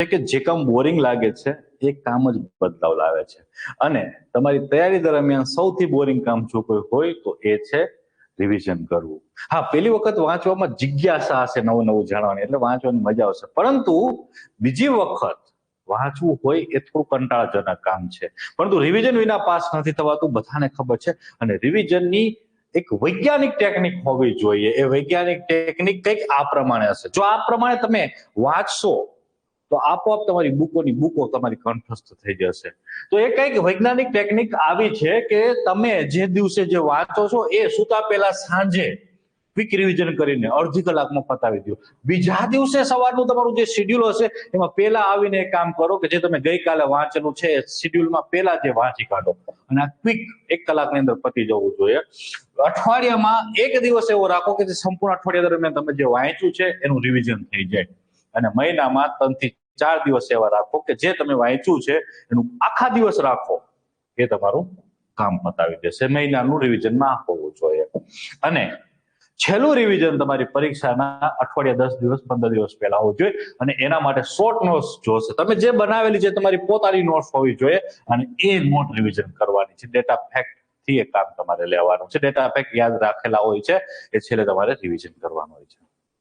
કે જે કામ બોરિંગ લાગે છે એ કામ જ બદલાવ લાવે છે અને તમારી તૈયારી દરમિયાન સૌથી બોરિંગ કામ જો કોઈ હોય તો એ છે રિવિઝન કરવું. હા, પહેલી વખત વાંચવામાં જિજ્ઞાસા હશે, નવું નવું જાણવાની, એટલે વાંચવાની મજા આવશે, પરંતુ બીજી વખત વાંચવું હોય એ થોડું કંટાળાજનક કામ છે. પરંતુ રિવિઝન વિના પાસ નથી થવાતું, બધાને ખબર છે. અને રિવિઝનની એક વૈજ્ઞાનિક ટેકનિક હોવી જોઈએ. એ વૈજ્ઞાનિક ટેકનિક કંઈક આ પ્રમાણે હશે. જો આ પ્રમાણે તમે વાંચશો તો આપોઆપ તમારી બુકો તમારી કંઠસ્થ થઈ જશે. તો એ કઈક વૈજ્ઞાનિક ટેકનિક આવી છે કે તમે જે દિવસે જે વાંચો છો એ સુતા પહેલા સાંજે ક્વિક રિવિઝન કરીને અડધી કલાકમાં પતાવી દો. બીજા દિવસે સવારનું તમારું જે શેડ્યુલ હશે એમાં પહેલા આવીને એક કામ કરો કે જે તમે ગઈકાલે વાંચેલું છે શેડ્યુલમાં પહેલા જે વાંચી કાઢો અને આ ક્વિક 1 કલાકની અંદર પતી જવું જોઈએ. અઠવાડિયામાં એક દિવસ એવો રાખો કે જે સંપૂર્ણ અઠવાડિયા દરમિયાન તમે જે વાંચ્યું છે એનું રિવિઝન થઈ જાય. અને મહિનામાં 3 થી 4 દિવસ એવા રાખો કે જે તમે વાંચ્યું છે એનું આખા દિવસ રાખો, એ તમારું કામ પતાવી દેશે. મહિનાનું રિવિઝન ના હોવું જોઈએ. અને છેલ્લું રિવિઝન તમારી પરીક્ષાના અઠવાડિયા 10 દિવસ 15 દિવસ પહેલા હોવું જોઈએ. અને એના માટે શોર્ટ નોટ્સ જોશે. તમે જે બનાવેલી છે તમારી પોતાની નોટ્સ હોવી જોઈએ અને એ નોટ રિવિઝન કરવાની છે. ડેટા ફેક્ટ થી એ કામ તમારે લેવાનું છે. ડેટા ફેક્ટ યાદ રાખેલા હોય છે એ છેલ્લે તમારે રિવિઝન કરવાનું હોય છે.